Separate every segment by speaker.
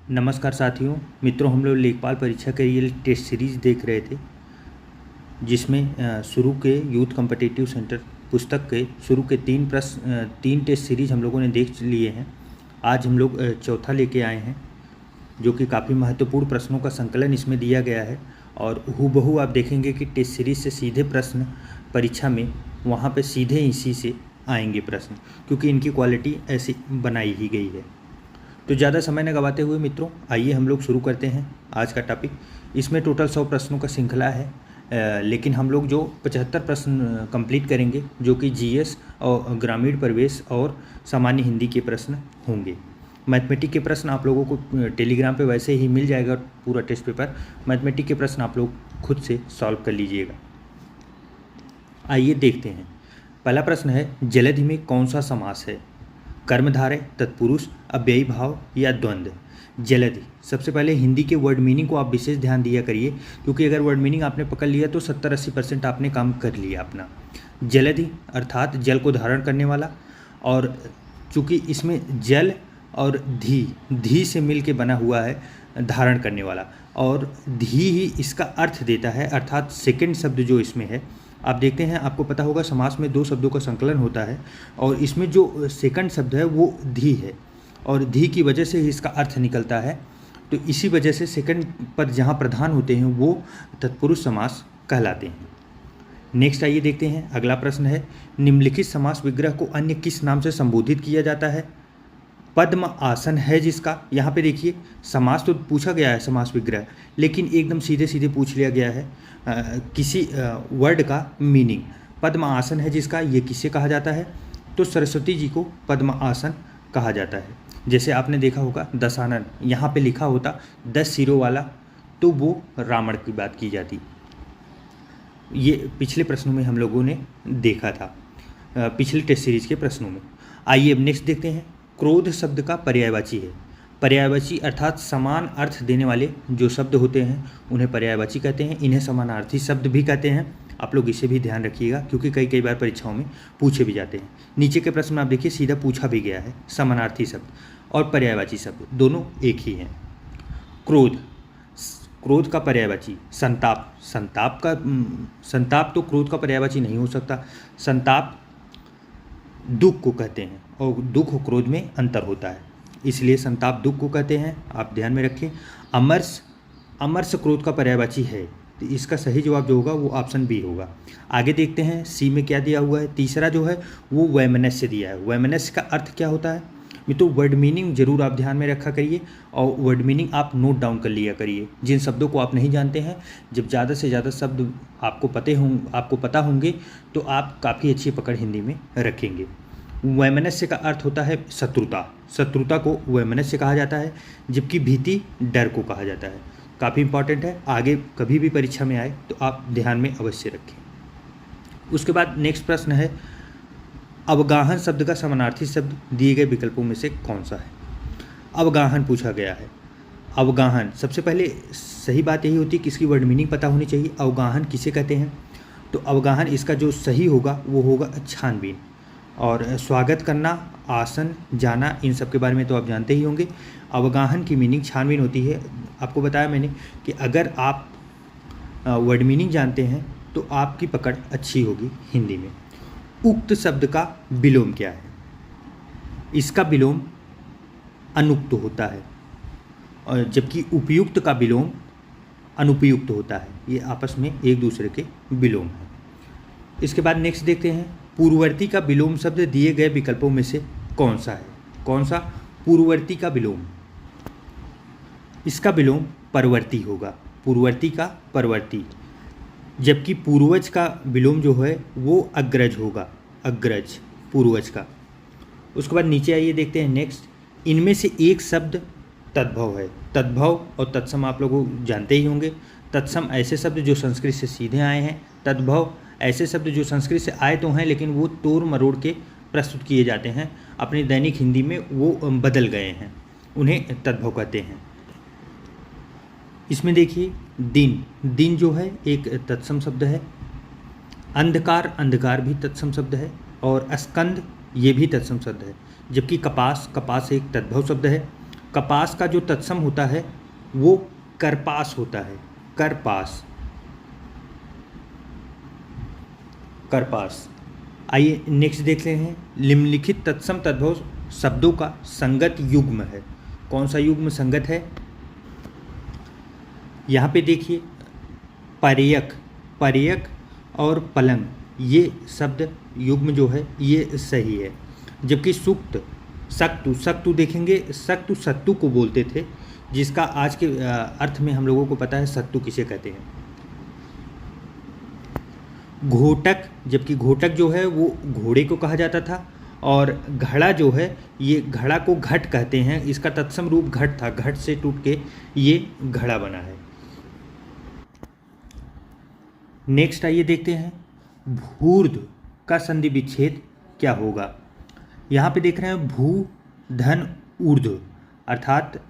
Speaker 1: नमस्कार साथियों मित्रों, हम लोग लेखपाल परीक्षा के लिए टेस्ट सीरीज़ देख रहे थे जिसमें शुरू के यूथ कॉम्पिटिटिव सेंटर पुस्तक के शुरू के तीन टेस्ट सीरीज हम लोगों ने देख लिए हैं। आज हम लोग चौथा लेके आए हैं जो कि काफ़ी महत्वपूर्ण प्रश्नों का संकलन इसमें दिया गया है और हूबहू आप देखेंगे कि टेस्ट सीरीज से सीधे प्रश्न परीक्षा में वहाँ पे सीधे इसी से आएंगे प्रश्न, क्योंकि इनकी क्वालिटी ऐसी बनाई ही गई है। तो ज़्यादा समय न गवाते हुए मित्रों, आइए हम लोग शुरू करते हैं आज का टॉपिक। इसमें टोटल 100 प्रश्नों का श्रृंखला है, लेकिन हम लोग जो 75 प्रश्न कंप्लीट करेंगे जो कि जीएस और ग्रामीण परिवेश और सामान्य हिंदी के प्रश्न होंगे। मैथमेटिक के प्रश्न आप लोगों को टेलीग्राम पे वैसे ही मिल जाएगा पूरा टेस्ट पेपर। मैथमेटिक के प्रश्न आप लोग खुद से सॉल्व कर लीजिएगा। आइए देखते हैं। पहला प्रश्न है, जलधि में कौन सा समास है? कर्मधारय, तत्पुरुष, अव्ययी भाव या द्वंद्व? जलधि। सबसे पहले हिंदी के वर्ड मीनिंग को आप विशेष ध्यान दिया करिए, क्योंकि अगर वर्ड मीनिंग आपने पकड़ लिया तो 70-80% आपने काम कर लिया अपना। जलधि अर्थात जल को धारण करने वाला, और चूँकि इसमें जल और धी से मिल के बना हुआ है धारण करने वाला, और धी ही इसका अर्थ देता है, अर्थात सेकंड शब्द जो इसमें है। आप देखते हैं, आपको पता होगा समास में 2 शब्दों का संकलन होता है और इसमें जो सेकंड शब्द है वो धी है, और धी की वजह से ही इसका अर्थ निकलता है। तो इसी वजह से सेकंड पद जहाँ प्रधान होते हैं वो तत्पुरुष समास कहलाते हैं। नेक्स्ट आइए देखते हैं। अगला प्रश्न है, निम्नलिखित समास विग्रह को अन्य किस नाम से संबोधित किया जाता है? पद्म आसन है जिसका। यहाँ पे देखिए, समास तो पूछा गया है समास विग्रह, लेकिन एकदम सीधे सीधे पूछ लिया गया है किसी वर्ड का मीनिंग। पद्म आसन है जिसका, ये किसे कहा जाता है? तो सरस्वती जी को पद्म आसन कहा जाता है। जैसे आपने देखा होगा दशानन, यहाँ पे लिखा होता 10 सिरों वाला, तो वो रावण की बात की जाती। ये पिछले प्रश्नों में हम लोगों ने देखा था, पिछले टेस्ट सीरीज के प्रश्नों में। आइए अब नेक्स्ट देखते हैं। क्रोध शब्द का पर्यायवाची है। पर्यायवाची अर्थात समान अर्थ देने वाले जो शब्द होते हैं उन्हें पर्यायवाची कहते हैं। इन्हें समानार्थी शब्द भी कहते हैं। आप लोग इसे भी ध्यान रखिएगा, क्योंकि कई बार परीक्षाओं में पूछे भी जाते हैं। नीचे के प्रश्न में आप देखिए सीधा पूछा भी गया है। समानार्थी शब्द और पर्यायवाची शब्द दोनों एक ही हैं। क्रोध का पर्यायवाची संताप। संताप तो क्रोध का पर्यायवाची नहीं हो सकता। संताप दुख को कहते हैं, और दुख और क्रोध में अंतर होता है, इसलिए संताप दुख को कहते हैं। आप ध्यान में रखें। अमर्ष क्रोध का पर्यायवाची है, तो इसका सही जवाब जो होगा वो ऑप्शन बी होगा। आगे देखते हैं सी में क्या दिया हुआ है। तीसरा जो है वो वैमनस्य दिया है। वैमनस्य का अर्थ क्या होता है? तो वर्ड मीनिंग जरूर आप ध्यान में रखा करिए, और वर्ड मीनिंग आप नोट डाउन कर लिया करिए। जिन शब्दों को आप नहीं जानते हैं, जब ज़्यादा से ज़्यादा शब्द आपको पता होंगे तो आप काफ़ी अच्छी पकड़ हिंदी में रखेंगे। वैमनस्य का अर्थ होता है शत्रुता। शत्रुता को वैमनस्य कहा जाता है, जबकि भीति डर को कहा जाता है। काफ़ी इंपॉर्टेंट है, आगे कभी भी परीक्षा में आए तो आप ध्यान में अवश्य रखें। उसके बाद नेक्स्ट प्रश्न है, अवगाहन शब्द का समानार्थी शब्द दिए गए विकल्पों में से कौन सा है? अवगाहन पूछा गया है। अवगाहन, सबसे पहले सही बात यही होती है कि इसकी वर्ड मीनिंग पता होनी चाहिए। अवगाहन किसे कहते हैं? तो अवगाहन इसका जो सही होगा वो होगा छानबीन। और स्वागत करना, आसन, जाना, इन सब के बारे में तो आप जानते ही होंगे। अवगाहन की मीनिंग छानबीन होती है। आपको बताया मैंने कि अगर आप वर्ड मीनिंग जानते हैं तो आपकी पकड़ अच्छी होगी हिंदी में। उक्त शब्द का विलोम क्या है? इसका विलोम अनुक्त होता है, और जबकि उपयुक्त का विलोम अनुपयुक्त होता है। ये आपस में एक दूसरे के विलोम है। इसके बाद नेक्स्ट देखते हैं, पूर्ववर्ती का विलोम शब्द दिए गए विकल्पों में से कौन सा है? कौन सा? पूर्ववर्ती का विलोम। इसका विलोम परवर्ती होगा। पूर्ववर्ती का परवर्ती, जबकि पूर्वज का विलोम जो है वो अग्रज होगा। अग्रज पूर्वज का। उसके बाद नीचे आइए देखते हैं नेक्स्ट, इनमें से एक शब्द तद्भव है। तद्भव और तत्सम आप लोग जानते ही होंगे। तत्सम ऐसे शब्द जो संस्कृत से सीधे आए हैं। तद्भव ऐसे शब्द जो संस्कृत से आए तो हैं, लेकिन वो तोड़ मरोड़ के प्रस्तुत किए जाते हैं, अपनी दैनिक हिंदी में वो बदल गए हैं, उन्हें तद्भव कहते हैं। इसमें देखिए दिन जो है एक तत्सम शब्द है। अंधकार भी तत्सम शब्द है, और स्कंद ये भी तत्सम शब्द है। जबकि कपास एक तद्भव शब्द है। कपास का जो तत्सम होता है वो करपास होता है, करपास, करपास। आइए नेक्स्ट देखते हैं, निम्नलिखित तत्सम तद्भव शब्दों का संगत युग्म है। कौन सा युग्म संगत है? यहाँ पे देखिए, पर्यक, पर्यक और पलंग, ये शब्द युग्म जो है ये सही है। जबकि सुक्त, सक्तु, सक्तु देखेंगे, सक्तु सत्तु को बोलते थे, जिसका आज के अर्थ में हम लोगों को पता है सत्तु किसे कहते हैं। घोटक, जबकि घोटक जो है वो घोड़े को कहा जाता था, और घड़ा जो है ये घड़ा को घट कहते हैं, इसका तत्सम रूप घट था, घट से टूट के ये घड़ा बना है। नेक्स्ट आइए देखते हैं, भूर्ध का संधि विच्छेद क्या होगा। यहाँ पे देख रहे हैं भू धन ऊर्ध्व, अर्थात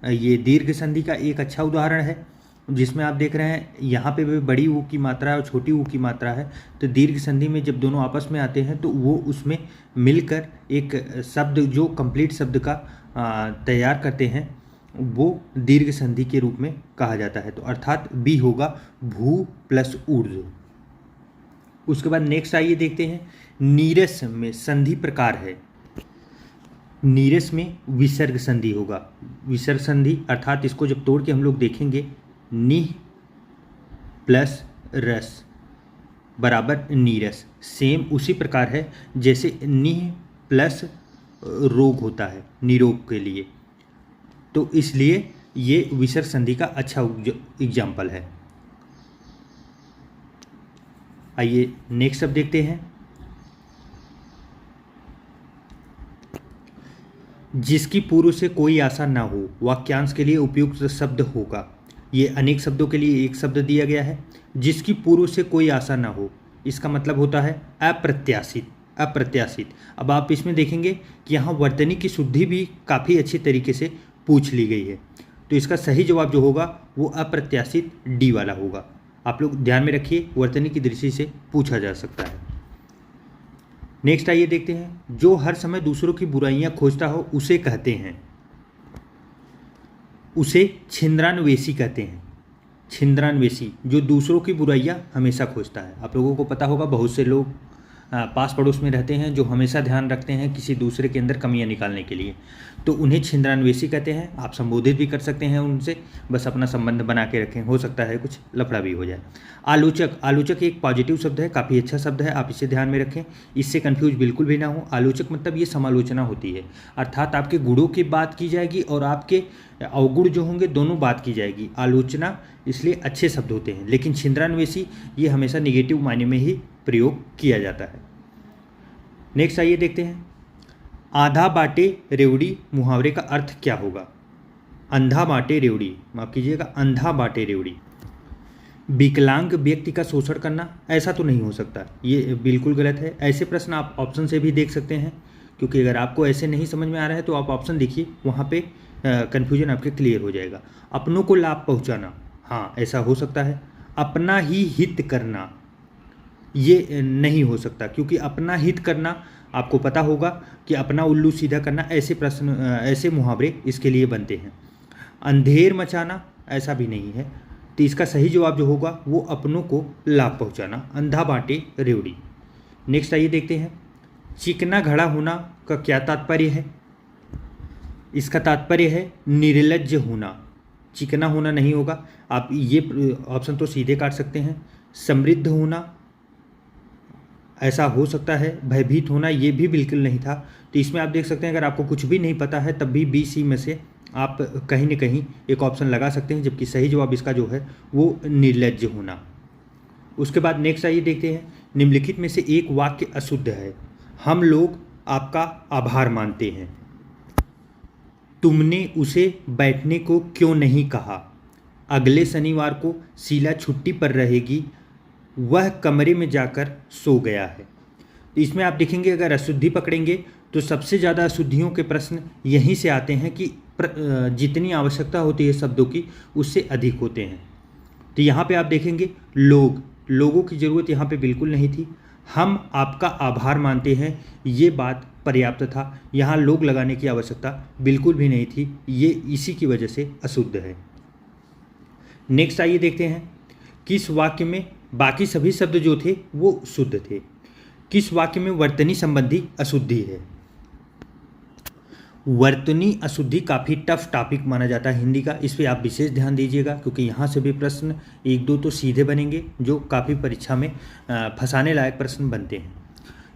Speaker 1: ये दीर्घ संधि का एक अच्छा उदाहरण है, जिसमें आप देख रहे हैं यहाँ पे भी बड़ी ऊ की मात्रा है और छोटी ऊ की मात्रा है। तो दीर्घ संधि में जब दोनों आपस में आते हैं तो वो उसमें मिलकर एक शब्द जो कंप्लीट शब्द का तैयार करते हैं, वो दीर्घ संधि के रूप में कहा जाता है। तो अर्थात बी होगा भू प्लस ऊर्ध्व। उसके बाद नेक्स्ट आइए देखते हैं, नीरस में संधि प्रकार है। नीरस में विसर्ग संधि होगा, विसर्ग संधि, अर्थात इसको जब तोड़ के हम लोग देखेंगे, निह प्लस रस बराबर नीरस, सेम उसी प्रकार है जैसे निह प्लस रोग होता है निरोग के लिए। तो इसलिए ये विसर्ग संधि का अच्छा एग्जाम्पल है। आइए नेक्स्ट अब देखते हैं, जिसकी पूर्व से कोई आशा ना हो वाक्यांश के लिए उपयुक्त शब्द होगा। ये अनेक शब्दों के लिए एक शब्द दिया गया है। जिसकी पूर्व से कोई आशा ना हो, इसका मतलब होता है अप्रत्याशित, अप्रत्याशित। अब आप इसमें देखेंगे कि यहाँ वर्तनी की शुद्धि भी काफ़ी अच्छी तरीके से पूछ ली गई है। तो इसका सही जवाब जो होगा वो अप्रत्याशित डी वाला होगा। आप लोग ध्यान में रखिए, वर्तनी की दृष्टि से पूछा जा सकता है। नेक्स्ट आइए देखते हैं, जो हर समय दूसरों की बुराइयां खोजता हो उसे कहते हैं, उसे छिंद्रान्वेषी कहते हैं। छिंद्रान्वेषी, जो दूसरों की बुराइयां हमेशा खोजता है। आप लोगों को पता होगा बहुत से लोग पास पड़ोस में रहते हैं जो हमेशा ध्यान रखते हैं किसी दूसरे के अंदर कमियां निकालने के लिए, तो उन्हें छिंद्रान्वेषी कहते हैं। आप संबोधित भी कर सकते हैं उनसे, बस अपना संबंध बना के रखें, हो सकता है कुछ लफड़ा भी हो जाए। आलोचक, आलोचक एक पॉजिटिव शब्द है, काफ़ी अच्छा शब्द है, आप इसे ध्यान में रखें, इससे कन्फ्यूज बिल्कुल भी ना हो। आलोचक मतलब ये समालोचना होती है, अर्थात आपके गुणों की बात की जाएगी और आपके अवगुण जो होंगे दोनों बात की जाएगी। आलोचना इसलिए अच्छे शब्द होते हैं, लेकिन छिंद्रान्वेषी ये हमेशा निगेटिव मायने में ही प्रयोग किया जाता है। नेक्स्ट आइए देखते हैं, आधा बाटे रेवड़ी मुहावरे का अर्थ क्या होगा। अंधा बाटे रेवड़ी, माफ कीजिएगा, अंधा बाटे रेवड़ी। विकलांग व्यक्ति का शोषण करना, ऐसा तो नहीं हो सकता, ये बिल्कुल गलत है। ऐसे प्रश्न आप ऑप्शन से भी देख सकते हैं, क्योंकि अगर आपको ऐसे नहीं समझ में आ रहा है तो आप ऑप्शन देखिए, वहाँ पे कन्फ्यूजन आपके क्लियर हो जाएगा। अपनों को लाभ पहुँचाना, हाँ ऐसा हो सकता है। अपना ही हित करना, ये नहीं हो सकता, क्योंकि अपना हित करना आपको पता होगा कि अपना उल्लू सीधा करना, ऐसे प्रश्न ऐसे मुहावरे इसके लिए बनते हैं। अंधेर मचाना, ऐसा भी नहीं है। तो इसका सही जवाब जो होगा वो अपनों को लाभ पहुंचाना, अंधा बाटे रेवड़ी। नेक्स्ट आइए देखते हैं, चिकना घड़ा होना का क्या तात्पर्य है। इसका तात्पर्य है निर्लज्ज होना, चिकना होना नहीं होगा। आप ये ऑप्शन तो सीधे काट सकते हैं। समृद्ध होना, ऐसा हो सकता है। भयभीत होना, ये भी बिल्कुल नहीं था। तो इसमें आप देख सकते हैं, अगर आपको कुछ भी नहीं पता है तब भी बी सी में से आप कहीं न कहीं एक ऑप्शन लगा सकते हैं, जबकि सही जवाब इसका जो है वो निर्लज्ज होना। उसके बाद नेक्स्ट आइए देखते हैं, निम्नलिखित में से एक वाक्य अशुद्ध है। हम लोग आपका आभार मानते हैं। तुमने उसे बैठने को क्यों नहीं कहा। अगले शनिवार को शीला छुट्टी पर रहेगी, वह कमरे में जाकर सो गया है। तो इसमें आप देखेंगे, अगर अशुद्धि पकड़ेंगे तो सबसे ज़्यादा अशुद्धियों के प्रश्न यहीं से आते हैं कि जितनी आवश्यकता होती है शब्दों की उससे अधिक होते हैं। तो यहाँ पे आप देखेंगे लोगों की ज़रूरत यहाँ पे बिल्कुल नहीं थी। हम आपका आभार मानते हैं, ये बात पर्याप्त था। यहाँ लोग लगाने की आवश्यकता बिल्कुल भी नहीं थी। ये इसी की वजह से अशुद्ध है। नेक्स्ट आइए देखते हैं, किस वाक्य में बाकी सभी शब्द जो थे वो शुद्ध थे। किस वाक्य में वर्तनी संबंधी अशुद्धि है? वर्तनी अशुद्धि काफ़ी टफ टॉपिक माना जाता है हिंदी का। इस पर आप विशेष ध्यान दीजिएगा, क्योंकि यहाँ से भी प्रश्न एक दो तो सीधे बनेंगे जो काफ़ी परीक्षा में फंसाने लायक प्रश्न बनते हैं।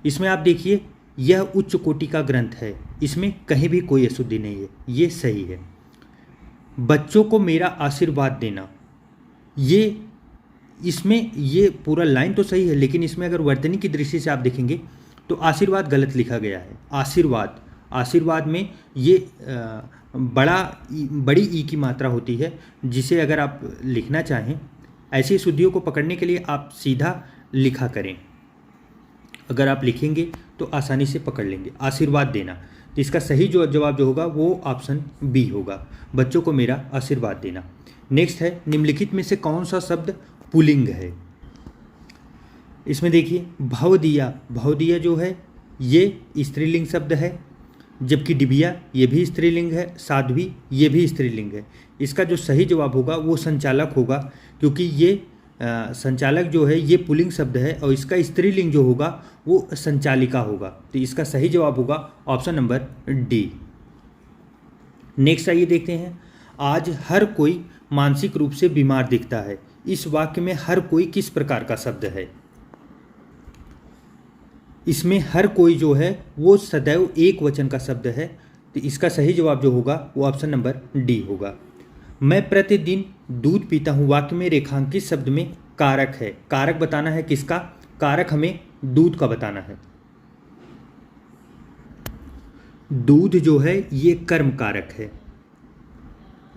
Speaker 1: इसमें आप देखिए, यह उच्च कोटि का ग्रंथ है, इसमें कहीं भी कोई अशुद्धि नहीं है, ये सही है। बच्चों को मेरा आशीर्वाद देना, ये इसमें ये पूरा लाइन तो सही है, लेकिन इसमें अगर वर्तनी की दृष्टि से आप देखेंगे तो आशीर्वाद गलत लिखा गया है। आशीर्वाद में ये बड़ी ई की मात्रा होती है, जिसे अगर आप लिखना चाहें ऐसी शुद्धियों को पकड़ने के लिए आप सीधा लिखा करें। अगर आप लिखेंगे तो आसानी से पकड़ लेंगे। आशीर्वाद देना, तो इसका सही जो जवाब जो होगा वो ऑप्शन बी होगा, बच्चों को मेरा आशीर्वाद देना। नेक्स्ट है, निम्नलिखित में से कौन सा शब्द पुल्लिंग है? इसमें देखिए, भवदीया जो है ये स्त्रीलिंग शब्द है, जबकि डिबिया ये भी स्त्रीलिंग है, साध्वी ये भी स्त्रीलिंग है। इसका जो सही जवाब होगा वो संचालक होगा, क्योंकि ये संचालक जो है ये पुल्लिंग शब्द है और इसका स्त्रीलिंग जो होगा वो संचालिका होगा। तो इसका सही जवाब होगा ऑप्शन नंबर डी। नेक्स्ट आइए देखते हैं, आज हर कोई मानसिक रूप से बीमार दिखता है। इस वाक्य में हर कोई किस प्रकार का शब्द है? इसमें हर कोई जो है वो सदैव एक वचन का शब्द है। तो इसका सही जवाब जो होगा वो ऑप्शन नंबर डी होगा। मैं प्रतिदिन दूध पीता हूँ, वाक्य में रेखांकित शब्द में कारक है। कारक बताना है किसका? कारक हमें दूध का बताना है। दूध जो है ये कर्म कारक है।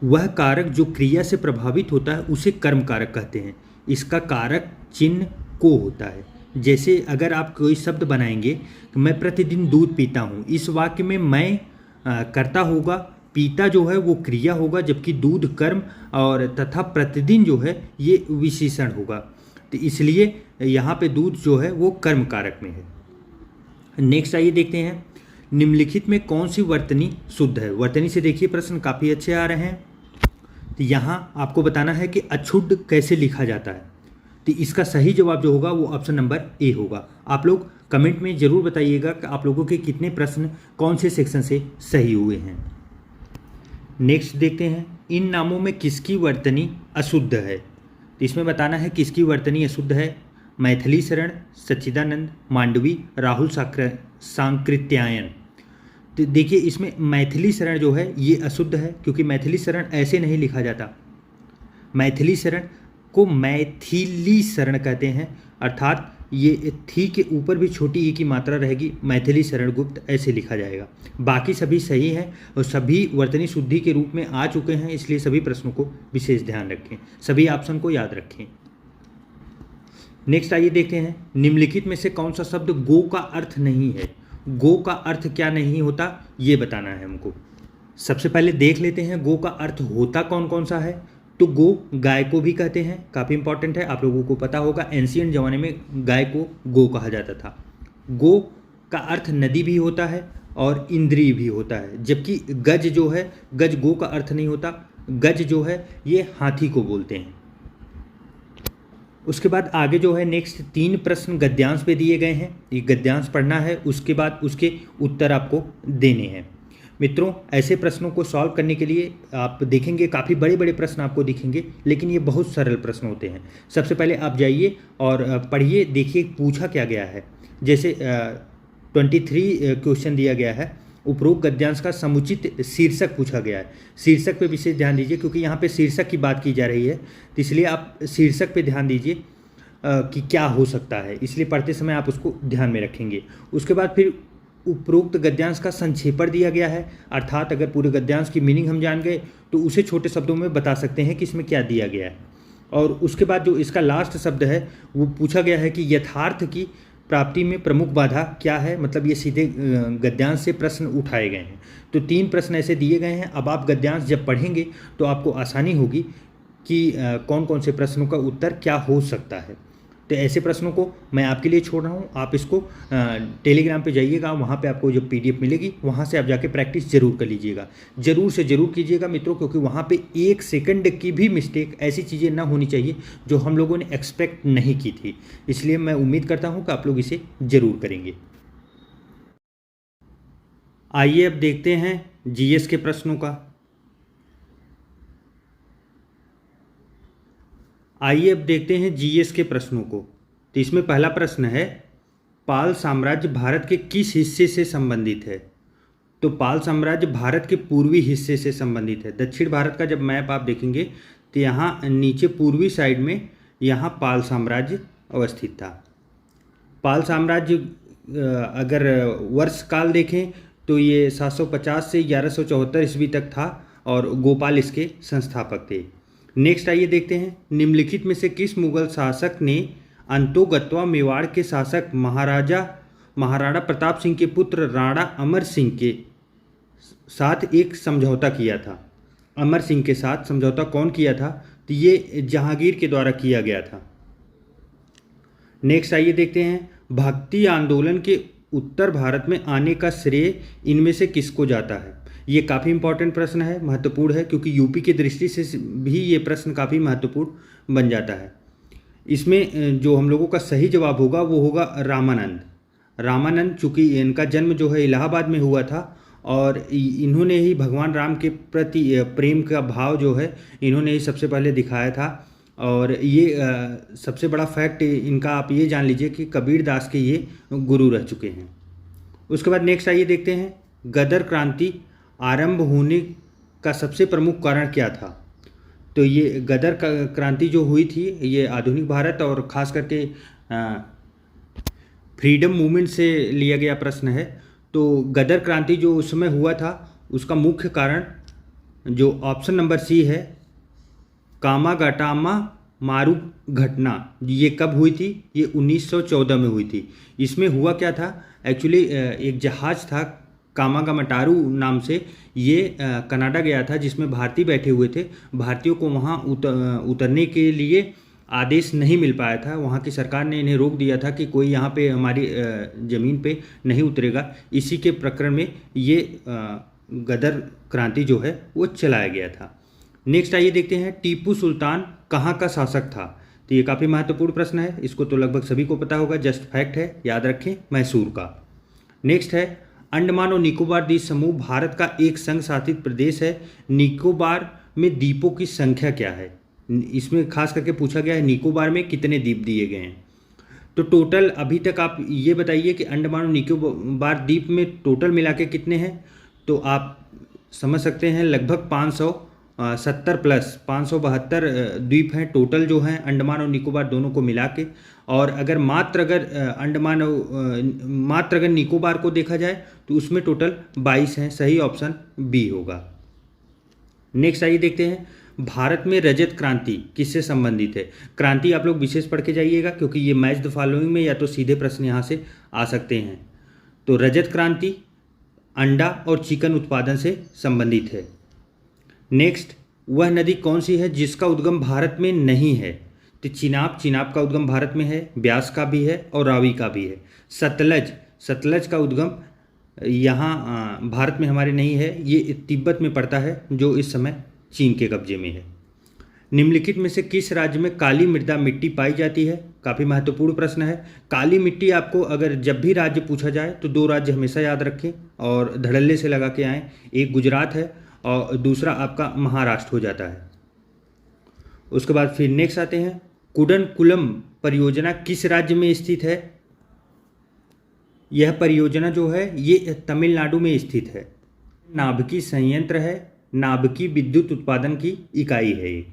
Speaker 1: वह कारक जो क्रिया से प्रभावित होता है उसे कर्म कारक कहते हैं। इसका कारक चिन्ह को होता है। जैसे अगर आप कोई शब्द बनाएंगे कि मैं प्रतिदिन दूध पीता हूँ, इस वाक्य में मैं कर्ता होगा, पीता जो है वो क्रिया होगा, जबकि दूध कर्म और तथा प्रतिदिन जो है ये विशेषण होगा। तो इसलिए यहाँ पे दूध जो है वो कर्म कारक में है। नेक्स्ट आइए देखते हैं, निम्नलिखित में कौन सी वर्तनी शुद्ध है? वर्तनी से देखिए प्रश्न काफ़ी अच्छे आ रहे हैं। तो यहाँ आपको बताना है कि अक्षुद्ध कैसे लिखा जाता है। तो इसका सही जवाब जो होगा वो ऑप्शन नंबर ए होगा। आप लोग कमेंट में ज़रूर बताइएगा कि आप लोगों के कितने प्रश्न कौन से सेक्शन से सही हुए हैं। नेक्स्ट देखते हैं, इन नामों में किसकी वर्तनी अशुद्ध है? तो इसमें बताना है किसकी वर्तनी अशुद्ध है। मैथिली शरण, सच्चिदानंद, मांडवी, राहुल सांकृत्यायन। तो देखिए इसमें मैथिली शरण जो है ये अशुद्ध है, क्योंकि मैथिली शरण ऐसे नहीं लिखा जाता। मैथिली शरण को मैथिली शरण कहते हैं, अर्थात ये थी के ऊपर भी छोटी ई की मात्रा रहेगी। मैथिली शरण गुप्त ऐसे लिखा जाएगा। बाकी सभी सही हैं और सभी वर्तनी शुद्धि के रूप में आ चुके हैं, इसलिए सभी प्रश्नों को विशेष ध्यान रखें, सभी ऑप्शन को याद रखें। नेक्स्ट आइए देखते हैं, निम्नलिखित में से कौन सा शब्द गो का अर्थ नहीं है? गो का अर्थ क्या नहीं होता ये बताना है हमको। सबसे पहले देख लेते हैं गो का अर्थ होता कौन कौन सा है। तो गो गाय को भी कहते हैं, काफ़ी इंपॉर्टेंट है, आप लोगों को पता होगा एंशियंट ज़माने में गाय को गो कहा जाता था। गो का अर्थ नदी भी होता है और इंद्रिय भी होता है, जबकि गज जो है, गज गो का अर्थ नहीं होता। गज जो है ये हाथी को बोलते हैं। उसके बाद आगे जो है नेक्स्ट 3 प्रश्न गद्यांश पे दिए गए हैं, ये गद्यांश पढ़ना है, उसके बाद उसके उत्तर आपको देने हैं। मित्रों, ऐसे प्रश्नों को सॉल्व करने के लिए आप देखेंगे काफ़ी बड़े बड़े प्रश्न आपको दिखेंगे, लेकिन ये बहुत सरल प्रश्न होते हैं। सबसे पहले आप जाइए और पढ़िए, देखिए पूछा क्या गया है। जैसे 23 क्वेश्चन दिया गया है, उपरोक्त गद्यांश का समुचित शीर्षक पूछा गया है। शीर्षक पे विशेष ध्यान दीजिए, क्योंकि यहाँ पे शीर्षक की बात की जा रही है, तो इसलिए आप शीर्षक पे ध्यान दीजिए कि क्या हो सकता है, इसलिए पढ़ते समय आप उसको ध्यान में रखेंगे। उसके बाद फिर उपरोक्त गद्यांश का संक्षेपण दिया गया है, अर्थात अगर पूरे गद्यांश की मीनिंग हम जान गए तो उसे छोटे शब्दों में बता सकते हैं कि इसमें क्या दिया गया है। और उसके बाद जो इसका लास्ट शब्द है वो पूछा गया है कि यथार्थ की प्राप्ति में प्रमुख बाधा क्या है, मतलब ये सीधे गद्यांश से प्रश्न उठाए गए हैं। तो 3 प्रश्न ऐसे दिए गए हैं। अब आप गद्यांश जब पढ़ेंगे तो आपको आसानी होगी कि कौन कौन से प्रश्नों का उत्तर क्या हो सकता है। तो ऐसे प्रश्नों को मैं आपके लिए छोड़ रहा हूँ, आप इसको टेलीग्राम पे जाइएगा, वहाँ पे आपको जब PDF मिलेगी वहाँ से आप जाके प्रैक्टिस जरूर कर लीजिएगा, ज़रूर से ज़रूर कीजिएगा मित्रों, क्योंकि वहाँ पे 1 सेकंड की भी मिस्टेक, ऐसी चीज़ें ना होनी चाहिए जो हम लोगों ने एक्सपेक्ट नहीं की थी। इसलिए मैं उम्मीद करता हूँ कि आप लोग इसे ज़रूर करेंगे। आइए अब देखते हैं GS के प्रश्नों का। आइए अब देखते हैं GS के प्रश्नों को। तो इसमें पहला प्रश्न है, पाल साम्राज्य भारत के किस हिस्से से संबंधित है? तो पाल साम्राज्य भारत के पूर्वी हिस्से से संबंधित है। दक्षिण भारत का जब मैप आप देखेंगे तो यहाँ नीचे पूर्वी साइड में यहाँ पाल साम्राज्य अवस्थित था। पाल साम्राज्य अगर वर्ष काल देखें तो ये 750 से 1174 ईस्वी तक था और गोपाल इसके संस्थापक थे। नेक्स्ट आइए देखते हैं, निम्नलिखित में से किस मुगल शासक ने अंतोगत्वा मेवाड़ के शासक महाराणा प्रताप सिंह के पुत्र राणा अमर सिंह के साथ एक समझौता किया था? अमर सिंह के साथ समझौता कौन किया था? तो ये जहांगीर के द्वारा किया गया था। नेक्स्ट आइए देखते हैं, भक्ति आंदोलन के उत्तर भारत में आने का श्रेय इनमें से किसको जाता है? ये काफ़ी इंपॉर्टेंट प्रश्न है, महत्वपूर्ण है, क्योंकि यूपी की दृष्टि से भी ये प्रश्न काफ़ी महत्वपूर्ण बन जाता है। इसमें जो हम लोगों का सही जवाब होगा वो होगा रामानंद, चूँकि इनका जन्म जो है इलाहाबाद में हुआ था और इन्होंने ही भगवान राम के प्रति प्रेम का भाव जो है इन्होंने ही सबसे पहले दिखाया था। और ये सबसे बड़ा फैक्ट इनका आप ये जान लीजिए कि कबीर दास के ये गुरु रह चुके हैं। उसके बाद नेक्स्ट आइए देखते हैं, गदर क्रांति आरंभ होने का सबसे प्रमुख कारण क्या था? तो ये गदर क्रांति जो हुई थी ये आधुनिक भारत और ख़ास करके फ्रीडम मूवमेंट से लिया गया प्रश्न है। तो गदर क्रांति जो उस समय हुआ था उसका मुख्य कारण जो ऑप्शन नंबर सी है, कामागाटामा मारू घटना, ये कब हुई थी? ये 1914 में हुई थी। इसमें हुआ क्या था, एक्चुअली एक जहाज़ था कामागामाटारू नाम से, ये कनाडा गया था जिसमें भारतीय बैठे हुए थे। भारतीयों को वहाँ उतरने के लिए आदेश नहीं मिल पाया था, वहाँ की सरकार ने इन्हें रोक दिया था कि कोई यहाँ पे हमारी ज़मीन पे नहीं उतरेगा। इसी के प्रकरण में ये गदर क्रांति जो है वो चलाया गया था। नेक्स्ट आइए देखते हैं, टीपू सुल्तान कहाँ का शासक था? तो ये काफ़ी महत्वपूर्ण प्रश्न है, इसको तो लगभग सभी को पता होगा, जस्ट फैक्ट है, याद रखें, मैसूर का। नेक्स्ट है, अंडमान और निकोबार द्वीप समूह भारत का एक संघ शासित प्रदेश है। निकोबार में द्वीपों की संख्या क्या है? इसमें खास करके पूछा गया है निकोबार में कितने द्वीप दिए गए हैं। तो टोटल अभी तक आप ये बताइए कि अंडमान और निकोबार द्वीप में टोटल मिला के कितने हैं? तो आप समझ सकते हैं लगभग 570 प्लस 572 द्वीप हैं टोटल जो हैं अंडमान और निकोबार दोनों को मिला के। और अगर मात्र अगर निकोबार को देखा जाए तो उसमें टोटल 22 हैं। सही ऑप्शन बी होगा। नेक्स्ट आइए देखते हैं, भारत में रजत क्रांति किससे संबंधित है? क्रांति आप लोग विशेष पढ़ के जाइएगा क्योंकि ये मैच द फॉलोइंग में या तो सीधे प्रश्न यहाँ से आ सकते हैं। तो रजत क्रांति अंडा और चिकन उत्पादन से संबंधित है। नेक्स्ट, वह नदी कौन सी है जिसका उद्गम भारत में नहीं है? तो चिनाब का उद्गम भारत में है, ब्यास का भी है और रावी का भी है। सतलज का उद्गम यहाँ भारत में हमारे नहीं है, ये तिब्बत में पड़ता है जो इस समय चीन के कब्जे में है। निम्नलिखित में से किस राज्य में काली मृदा मिट्टी पाई जाती है? काफ़ी महत्वपूर्ण प्रश्न है। काली मिट्टी आपको अगर जब भी राज्य पूछा जाए तो 2 राज्य हमेशा याद रखें और धड़ल्ले से लगा के आएँ, एक गुजरात है और दूसरा आपका महाराष्ट्र हो जाता है। उसके बाद फिर नेक्स्ट आते हैं, कुडनकुलम परियोजना किस राज्य में स्थित है? यह परियोजना जो है ये तमिलनाडु में स्थित है। नाभिकी संयंत्र है, नाभिकी विद्युत उत्पादन की इकाई है ये।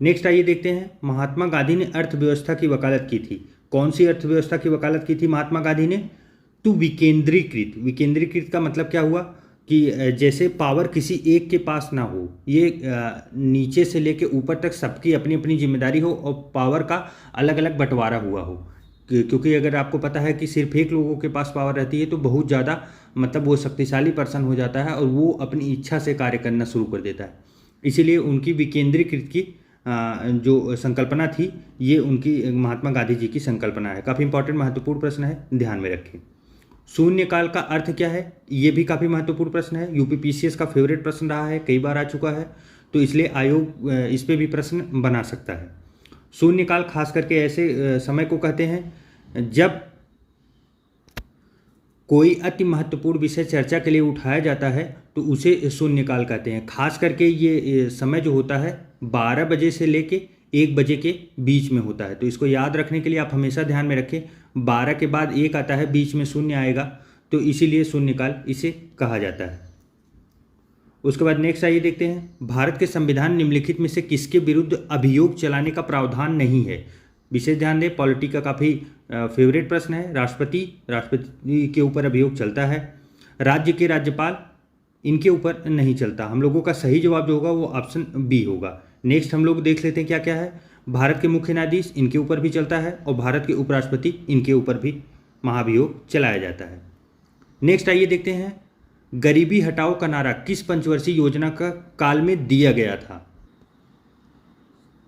Speaker 1: नेक्स्ट आइए देखते हैं, महात्मा गांधी ने अर्थव्यवस्था की वकालत की थी। कौन सी अर्थव्यवस्था की वकालत की थी महात्मा गांधी ने? तो विकेंद्रीकृत का मतलब क्या हुआ कि जैसे पावर किसी एक के पास ना हो, ये नीचे से लेके ऊपर तक सबकी अपनी अपनी जिम्मेदारी हो और पावर का अलग अलग बंटवारा हुआ हो। क्योंकि अगर आपको पता है कि सिर्फ एक लोगों के पास पावर रहती है तो बहुत ज़्यादा मतलब वो शक्तिशाली पर्सन हो जाता है और वो अपनी इच्छा से कार्य करना शुरू कर देता है। इसीलिए उनकी विकेंद्रीकृत की जो संकल्पना थी ये उनकी महात्मा गांधी जी की संकल्पना है। काफ़ी इंपॉर्टेंट महत्वपूर्ण प्रश्न है, ध्यान में रखें। शून्यकाल का अर्थ क्या है, ये भी काफ़ी महत्वपूर्ण प्रश्न है। यूपीपीसीएस का फेवरेट प्रश्न रहा है, कई बार आ चुका है, तो इसलिए आयोग इस पे भी प्रश्न बना सकता है। शून्यकाल खास करके ऐसे समय को कहते हैं जब कोई अति महत्वपूर्ण विषय चर्चा के लिए उठाया जाता है तो उसे शून्यकाल कहते हैं। खास करके ये समय जो होता है 12 बजे से लेके 1 बजे के बीच में होता है, तो इसको याद रखने के लिए आप हमेशा ध्यान में रखें। 12 के बाद 1 आता है, बीच में शून्य आएगा, तो इसीलिए शून्यकाल इसे कहा जाता है। उसके बाद नेक्स्ट आइए देखते हैं, भारत के संविधान निम्नलिखित में से किसके विरुद्ध अभियोग चलाने का प्रावधान नहीं है। विशेष ध्यान दें, पॉलिटी का काफ़ी फेवरेट प्रश्न है। राष्ट्रपति के ऊपर अभियोग चलता है, राज्य के राज्यपाल इनके ऊपर नहीं चलता। हम लोगों का सही जवाब जो होगा वो ऑप्शन बी होगा। नेक्स्ट हम लोग देख लेते हैं क्या क्या है। भारत के मुख्य न्यायाधीश इनके ऊपर भी चलता है और भारत के उपराष्ट्रपति इनके ऊपर भी महाभियोग चलाया जाता है। नेक्स्ट आइए देखते हैं, गरीबी हटाओ का नारा किस पंचवर्षीय योजना का काल में दिया गया था।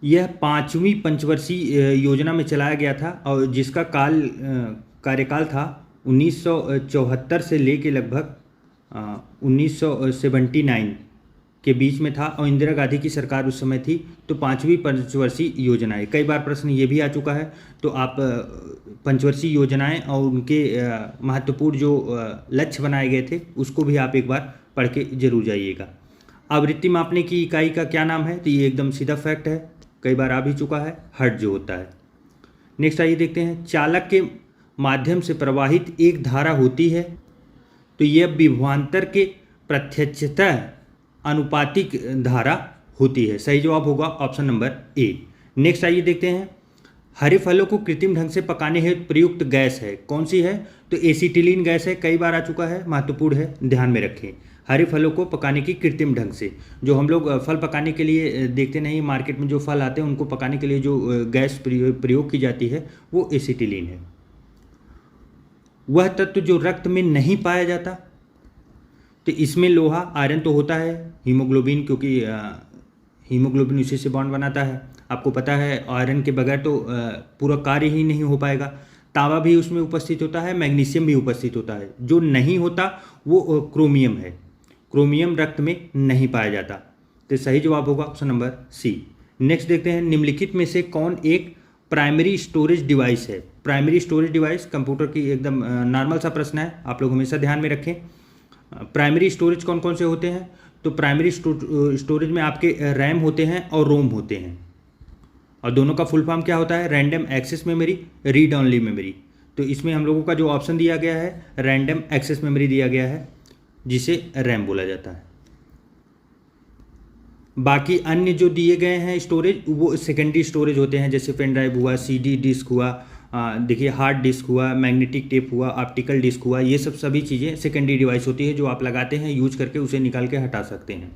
Speaker 1: यह 5वीं पंचवर्षीय योजना में चलाया गया था और जिसका कार्यकाल था 1974 से लेके लगभग 1979 के बीच में था और इंदिरा गांधी की सरकार उस समय थी, तो 5वीं पंचवर्षीय योजना है। कई बार प्रश्न ये भी आ चुका है, तो आप पंचवर्षीय योजनाएं और उनके महत्वपूर्ण जो लक्ष्य बनाए गए थे उसको भी आप एक बार पढ़ के जरूर जाइएगा। आवृत्ति मापने की इकाई का क्या नाम है, तो ये एकदम सीधा फैक्ट है, कई बार आ भी चुका है, हर्ट्ज जो होता है। नेक्स्ट आइए देखते हैं, चालक के माध्यम से प्रवाहित एक धारा होती है, तो यह विभवांतर के प्रत्यक्षतः अनुपातिक धारा होती है। सही जवाब होगा ऑप्शन नंबर ए। नेक्स्ट आइए देखते हैं, हरे फलों को कृत्रिम ढंग से पकाने हेतु प्रयुक्त गैस है, कौन सी है, तो एसिटिलीन गैस है, कई बार आ चुका है, महत्वपूर्ण है, ध्यान में रखें। हरे फलों को पकाने की कृत्रिम ढंग से, जो हम लोग फल पकाने के लिए देखते नहीं, मार्केट में जो फल आते हैं उनको पकाने के लिए जो गैस प्रयोग की जाती है वो एसिटिलीन है। वह तत्व जो रक्त में नहीं पाया जाता, तो इसमें लोहा आयरन तो होता है, हीमोग्लोबिन, क्योंकि हीमोग्लोबिन उसी से बॉन्ड बनाता है। आपको पता है आयरन के बगैर तो पूरा कार्य ही नहीं हो पाएगा। तांबा भी उसमें उपस्थित होता है, मैग्नीशियम भी उपस्थित होता है। जो नहीं होता वो क्रोमियम है, क्रोमियम रक्त में नहीं पाया जाता, तो सही जवाब होगा ऑप्शन नंबर सी। नेक्स्ट देखते हैं, निम्नलिखित में से कौन एक प्राइमरी स्टोरेज डिवाइस है। प्राइमरी स्टोरेज डिवाइस कंप्यूटर की एकदम नॉर्मल सा प्रश्न है, आप लोग हमेशा ध्यान में रखें। प्राइमरी स्टोरेज कौन कौन से होते हैं, तो प्राइमरी स्टोरेज में आपके रैम होते हैं और रोम होते हैं, और दोनों का फुल फॉर्म क्या होता है, random access memory, read only memory. तो इसमें हम लोगों का जो ऑप्शन दिया गया है रैंडम एक्सेस मेमोरी दिया गया है, जिसे रैम बोला जाता है। बाकी अन्य जो दिए गए हैं स्टोरेज वो सेकेंडरी स्टोरेज होते हैं, जैसे पेन ड्राइव हुआ, सीडी डिस्क हुआ, देखिए हार्ड डिस्क हुआ, मैग्नेटिक टेप हुआ, ऑप्टिकल डिस्क हुआ, ये सब सभी चीज़ें सेकेंडरी डिवाइस होती है जो आप लगाते हैं, यूज करके उसे निकाल के हटा सकते हैं।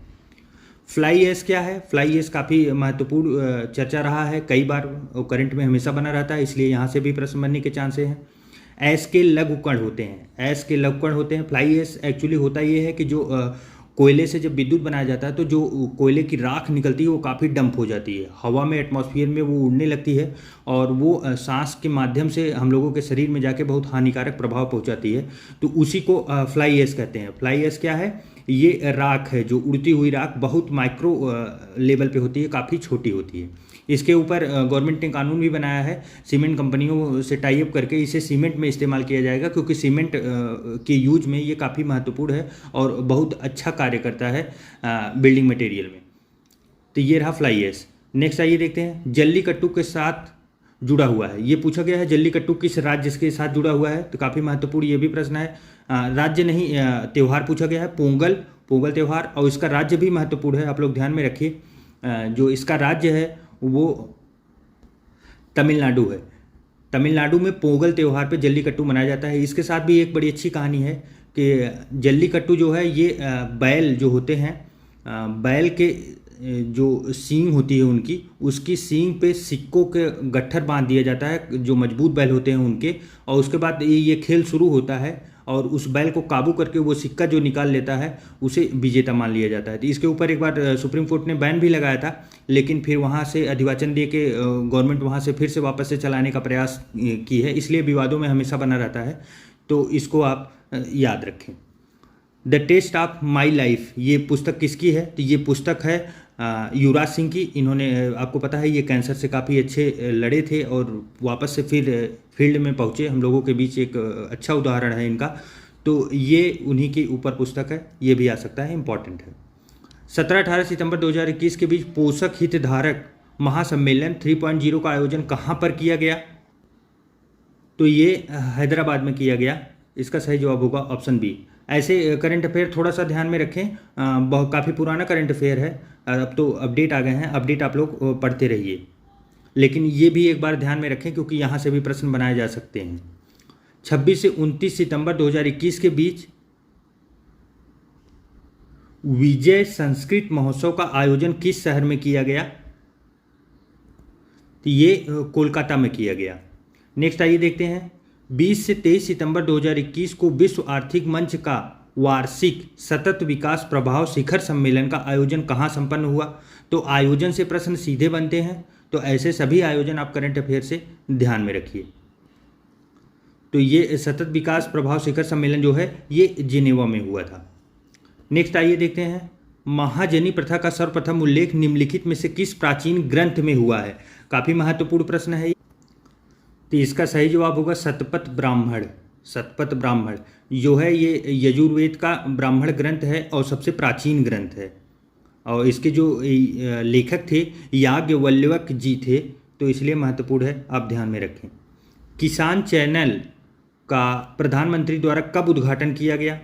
Speaker 1: फ्लाई ऐश क्या है, फ्लाई ऐश काफ़ी महत्वपूर्ण चर्चा रहा है, कई बार करंट में हमेशा बना रहता है, इसलिए यहाँ से भी प्रश्न बनने के चांसेस हैं। ऐश के लघु कण होते हैं, ऐश के लघु कण होते हैं। फ्लाई ऐश एक्चुअली होता ये है कि जो कोयले से जब विद्युत बनाया जाता है तो जो कोयले की राख निकलती है वो काफ़ी डंप हो जाती है, हवा में, एटमॉस्फेयर में वो उड़ने लगती है और वो सांस के माध्यम से हम लोगों के शरीर में जाके बहुत हानिकारक प्रभाव पहुंचाती है, तो उसी को फ्लाई ऐश कहते हैं। फ्लाई ऐश क्या है, ये राख है, जो उड़ती हुई राख बहुत माइक्रो लेवल पे होती है, काफ़ी छोटी होती है। इसके ऊपर गवर्नमेंट ने कानून भी बनाया है, सीमेंट कंपनियों से टाई अप करके इसे सीमेंट में इस्तेमाल किया जाएगा, क्योंकि सीमेंट के यूज में ये काफ़ी महत्वपूर्ण है और बहुत अच्छा कार्य करता है बिल्डिंग मटेरियल में। तो ये रहा फ्लाई ऐश। नेक्स्ट आइए देखते हैं, जल्लीकट्टू के साथ जुड़ा हुआ है, ये पूछा गया है जल्लीकट्टू किस राज्य के साथ जुड़ा हुआ है, तो काफ़ी महत्वपूर्ण ये भी प्रश्न है। राज्य नहीं, त्यौहार पूछा गया है, पोंगल त्यौहार, और इसका राज्य भी महत्वपूर्ण है, आप लोग ध्यान में रखिए। जो इसका राज्य है वो तमिलनाडु है। तमिलनाडु में पोंगल त्यौहार पे जल्लीकट्टू मनाया जाता है। इसके साथ भी एक बड़ी अच्छी कहानी है कि जल्लीकट्टू जो है ये बैल जो होते हैं, बैल के जो सींग होती है उनकी, उसकी सींग पे सिक्कों के गट्ठर बांध दिया जाता है जो मजबूत बैल होते हैं उनके, और उसके बाद ये खेल शुरू होता है और उस बैल को काबू करके वो सिक्का जो निकाल लेता है उसे विजेता मान लिया जाता है। तो इसके ऊपर एक बार सुप्रीम कोर्ट ने बैन भी लगाया था, लेकिन फिर वहाँ से अधिवाचन दे के गवर्नमेंट वहाँ से फिर से वापस से चलाने का प्रयास की है, इसलिए विवादों में हमेशा बना रहता है। तो इसको आप याद रखें। The test of my life, ये पुस्तक किसकी है? तो ये पुस्तक है युवराज सिंह की। इन्होंने, आपको पता है, ये कैंसर से काफ़ी अच्छे लड़े थे और वापस से फिर फील्ड में पहुँचे। हम लोगों के बीच एक अच्छा उदाहरण है इनका। तो ये उन्हीं के ऊपर पुस्तक है, ये भी आ सकता है, इम्पॉर्टेंट है। 17-18 सितंबर 2021 के बीच पोषक हितधारक महासम्मेलन 3.0 का आयोजन कहाँ पर किया गया? तो ये हैदराबाद में किया गया। इसका सही जवाब होगा ऑप्शन बी। ऐसे करंट अफेयर थोड़ा सा ध्यान में रखें, काफ़ी पुराना करंट अफेयर है, अब तो अपडेट आ गए हैं, अपडेट आप लोग पढ़ते रहिए। लेकिन ये भी एक बार ध्यान में रखें क्योंकि यहाँ से भी प्रश्न बनाए जा सकते हैं। 26 से 29 सितंबर 2021 के बीच विजय संस्कृत महोत्सव का आयोजन किस शहर में किया गया? तो ये कोलकाता में किया गया। नेक्स्ट आइए देखते हैं। 20 से 23 सितंबर 2021 को विश्व आर्थिक मंच का वार्षिक सतत विकास प्रभाव शिखर सम्मेलन का आयोजन कहाँ संपन्न हुआ? तो आयोजन से प्रश्न सीधे बनते हैं, तो ऐसे सभी आयोजन आप करंट अफेयर से ध्यान में रखिए। तो ये सतत विकास प्रभाव शिखर सम्मेलन जो है ये जिनेवा में हुआ था। नेक्स्ट आइए देखते हैं। महाजनी प्रथा का सर्वप्रथम उल्लेख निम्नलिखित में से किस प्राचीन ग्रंथ में हुआ है? काफ़ी महत्वपूर्ण प्रश्न है। तो इसका सही जवाब होगा शतपथ ब्राह्मण। शतपथ ब्राह्मण जो है ये यजुर्वेद का ब्राह्मण ग्रंथ है और सबसे प्राचीन ग्रंथ है, और इसके जो लेखक थे याज्ञवल्क्य जी थे, तो इसलिए महत्वपूर्ण है, आप ध्यान में रखें। किसान चैनल का प्रधानमंत्री द्वारा कब उद्घाटन किया गया?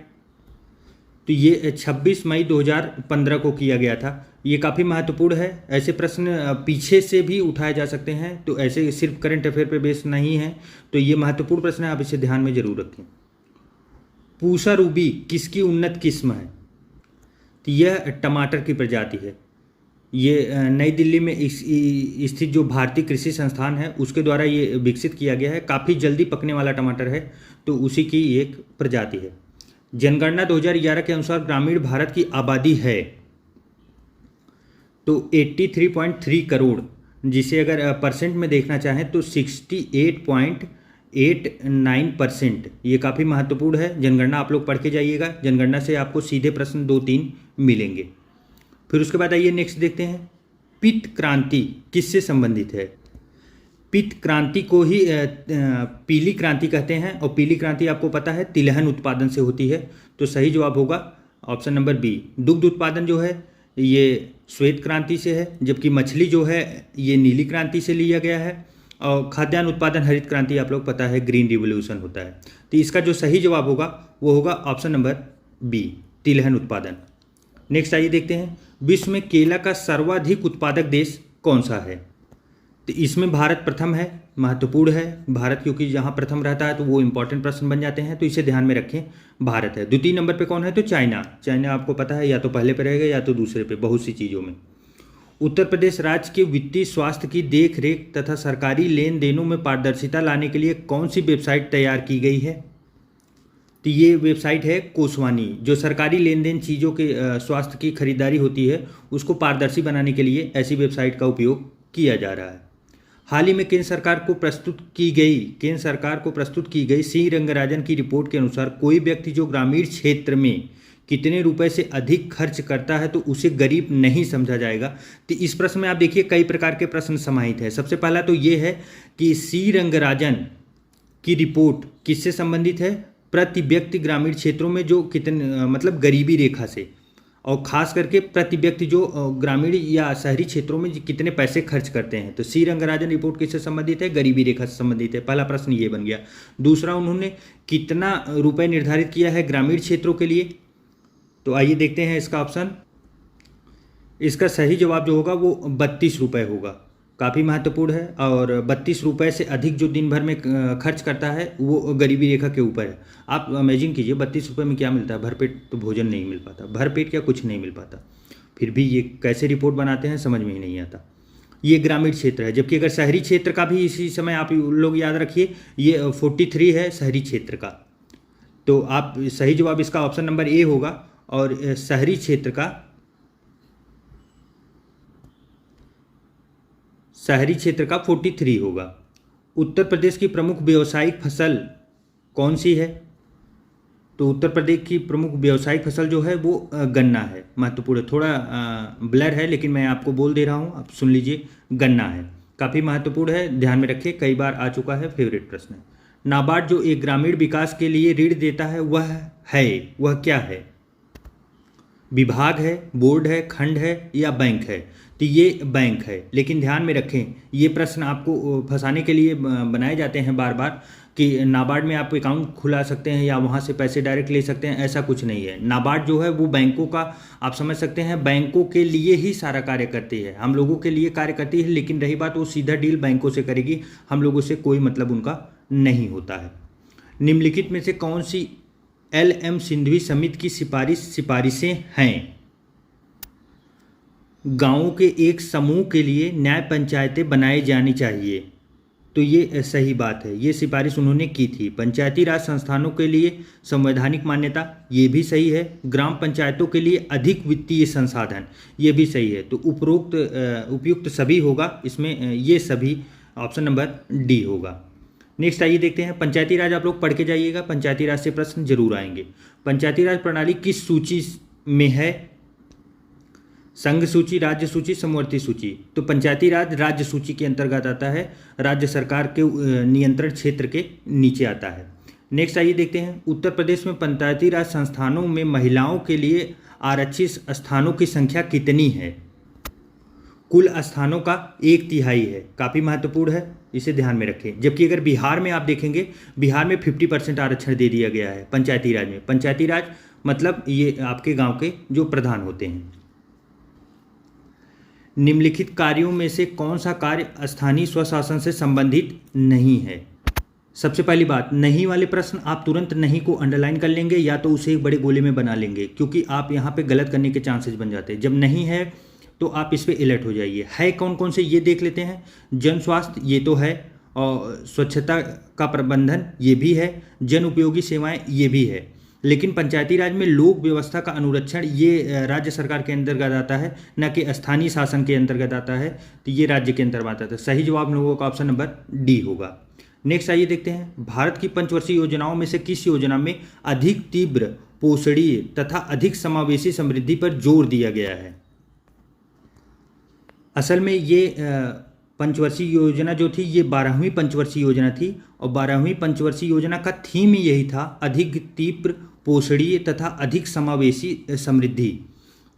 Speaker 1: तो ये 26 मई 2015 को किया गया था। ये काफ़ी महत्वपूर्ण है। ऐसे प्रश्न पीछे से भी उठाए जा सकते हैं, तो ऐसे सिर्फ करंट अफेयर पे बेस नहीं है, तो ये महत्वपूर्ण प्रश्न है, आप इसे ध्यान में जरूर रखें। पूसा रूबी किसकी उन्नत किस्म है? तो यह टमाटर की प्रजाति है। ये नई दिल्ली में स्थित जो भारतीय कृषि संस्थान है उसके द्वारा ये विकसित किया गया है। काफ़ी जल्दी पकने वाला टमाटर है, तो उसी की एक प्रजाति है। जनगणना 2011 के अनुसार ग्रामीण भारत की आबादी है तो 83.3 करोड़, जिसे अगर परसेंट में देखना चाहें तो 68.89%। ये काफ़ी महत्वपूर्ण है। जनगणना आप लोग पढ़ के जाइएगा, जनगणना से आपको सीधे प्रश्न 2-3 मिलेंगे। फिर उसके बाद आइए नेक्स्ट देखते हैं। पित्त क्रांति किससे संबंधित है? पित्त क्रांति को ही पीली क्रांति कहते हैं, और पीली क्रांति आपको पता है तिलहन उत्पादन से होती है, तो सही जवाब होगा ऑप्शन नंबर बी। दुग्ध उत्पादन जो है ये श्वेत क्रांति से है, जबकि मछली जो है ये नीली क्रांति से लिया गया है, और खाद्यान्न उत्पादन हरित क्रांति आप लोग पता है ग्रीन रिवोल्यूशन होता है। तो इसका जो सही जवाब होगा वो होगा ऑप्शन नंबर बी, तिलहन उत्पादन। नेक्स्ट आइए देखते हैं। विश्व में केला का सर्वाधिक उत्पादक देश कौन सा है? तो इसमें भारत प्रथम है। महत्वपूर्ण है भारत, क्योंकि जहाँ प्रथम रहता है तो वो इंपॉर्टेंट प्रश्न बन जाते हैं, तो इसे ध्यान में रखें, भारत है। द्वितीय नंबर पे कौन है? तो चाइना। चाइना आपको पता है या तो पहले पे रहेगा या तो दूसरे पे, बहुत सी चीज़ों में। उत्तर प्रदेश राज्य के वित्तीय स्वास्थ्य की देख रेख तथा सरकारी लेन देनों में पारदर्शिता लाने के लिए कौन सी वेबसाइट तैयार की गई है? तो ये वेबसाइट है कोसवानी, जो सरकारी लेन देन चीज़ों के स्वास्थ्य की खरीदारी होती है उसको पारदर्शी बनाने के लिए ऐसी वेबसाइट का उपयोग किया जा रहा है। हाल ही में केंद्र सरकार को प्रस्तुत की गई सी रंगराजन की रिपोर्ट के अनुसार कोई व्यक्ति जो ग्रामीण क्षेत्र में कितने रुपए से अधिक खर्च करता है तो उसे गरीब नहीं समझा जाएगा। तो इस प्रश्न में आप देखिए कई प्रकार के प्रश्न समाहित है। सबसे पहला तो ये है कि सी रंगराजन की रिपोर्ट किससे संबंधित है? प्रति व्यक्ति ग्रामीण क्षेत्रों में जो कितने, मतलब गरीबी रेखा से, और खास करके प्रति व्यक्ति जो ग्रामीण या शहरी क्षेत्रों में कितने पैसे खर्च करते हैं। तो सी रंगराजन रिपोर्ट किससे संबंधित है? गरीबी रेखा से संबंधित है। पहला प्रश्न ये बन गया। दूसरा, उन्होंने कितना रुपए निर्धारित किया है ग्रामीण क्षेत्रों के लिए? तो आइए देखते हैं इसका ऑप्शन। इसका सही जवाब जो होगा वो 32 रुपये होगा। काफ़ी महत्वपूर्ण है, और 32 रुपये से अधिक जो दिन भर में खर्च करता है वो गरीबी रेखा के ऊपर है। आप इमेजिन कीजिए 32 रुपये में क्या मिलता है? भरपेट तो भोजन नहीं मिल पाता, भरपेट क्या कुछ नहीं मिल पाता। फिर भी ये कैसे रिपोर्ट बनाते हैं समझ में ही नहीं आता। ये ग्रामीण क्षेत्र है, जबकि अगर शहरी क्षेत्र का भी इसी समय आप लोग याद रखिए, ये 43 है शहरी क्षेत्र का। तो आप सही जवाब इसका ऑप्शन नंबर ए होगा। और शहरी क्षेत्र का 43 होगा। उत्तर प्रदेश की प्रमुख व्यावसायिक फसल कौन सी है? तो उत्तर प्रदेश की प्रमुख व्यावसायिक फसल जो है वो गन्ना है। महत्वपूर्ण, थोड़ा ब्लर है लेकिन मैं आपको बोल दे रहा हूँ, आप सुन लीजिए, गन्ना है। काफ़ी महत्वपूर्ण है, ध्यान में रखिए, कई बार आ चुका है, फेवरेट प्रश्न है। नाबार्ड जो एक ग्रामीण विकास के लिए ऋण देता है वह क्या है? विभाग है, बोर्ड है, खंड है या बैंक है? तो ये बैंक है। लेकिन ध्यान में रखें, ये प्रश्न आपको फंसाने के लिए बनाए जाते हैं बार बार कि नाबार्ड में आप अकाउंट खुला सकते हैं या वहाँ से पैसे डायरेक्ट ले सकते हैं, ऐसा कुछ नहीं है। नाबार्ड जो है वो बैंकों का, आप समझ सकते हैं, बैंकों के लिए ही सारा कार्य करती है, हम लोगों के लिए कार्य करती है। लेकिन रही बात, वो सीधा डील बैंकों से करेगी, हम लोगों से कोई मतलब उनका नहीं होता है। निम्नलिखित में से कौन सी LM सिंघवी समिति की सिफारिशें हैं? गांवों के एक समूह के लिए न्याय पंचायतें बनाई जानी चाहिए। तो ये सही बात है, ये सिफारिश उन्होंने की थी। पंचायती राज संस्थानों के लिए संवैधानिक मान्यता, ये भी सही है। ग्राम पंचायतों के लिए अधिक वित्तीय संसाधन, ये भी सही है। तो उपयुक्त सभी होगा इसमें, ये सभी ऑप्शन नंबर डी होगा। नेक्स्ट आइए देखते हैं, पंचायती राज आप लोग पढ़ के जाइएगा, पंचायती राज से प्रश्न जरूर आएंगे। पंचायती राज प्रणाली किस सूची में है? संघ सूची, राज्य सूची, समवर्ती सूची। तो पंचायती राज राज्य सूची के अंतर्गत आता है, राज्य सरकार के नियंत्रण क्षेत्र के नीचे आता है। नेक्स्ट आइए देखते हैं, उत्तर प्रदेश में पंचायती राज संस्थानों में महिलाओं के लिए आरक्षित स्थानों की संख्या कितनी है? कुल स्थानों का 1/3 है, काफ़ी महत्वपूर्ण है, इसे ध्यान में रखें। जबकि अगर बिहार में आप देखेंगे, बिहार में 50% आरक्षण दे दिया गया है पंचायती राज में। पंचायती राज मतलब ये आपके गांव के जो प्रधान होते हैं। निम्नलिखित कार्यों में से कौन सा कार्य स्थानीय स्वशासन से संबंधित नहीं है? सबसे पहली बात, नहीं वाले प्रश्न आप तुरंत नहीं को अंडरलाइन कर लेंगे या तो उसे एक बड़े गोले में बना लेंगे, क्योंकि आप यहाँ पे गलत करने के चांसेस बन जाते हैं। जब नहीं है तो आप इस पे अलर्ट हो जाइए। है कौन कौन से ये देख लेते हैं। जन स्वास्थ्य, ये तो है, और स्वच्छता का प्रबंधन, ये भी है। जन उपयोगी सेवाएं, ये भी है। लेकिन पंचायती राज में लोक व्यवस्था का अनुरक्षण, ये राज्य सरकार के अंतर्गत आता है, न कि स्थानीय शासन के अंतर्गत आता है। तो ये राज्य के अंतर्गत आता है। सही जवाब लोगों का ऑप्शन नंबर डी होगा। नेक्स्ट आइए देखते हैं, भारत की पंचवर्षीय योजनाओं में से किस योजना में अधिक तीव्र, पोषणीय तथा अधिक समावेशी समृद्धि पर जोर दिया गया है? असल में ये पंचवर्षीय योजना जो थी, ये 12वीं पंचवर्षीय योजना थी, और 12वीं पंचवर्षीय योजना का थीम ही यही था, अधिक तीव्र, पोषणीय तथा अधिक समावेशी समृद्धि।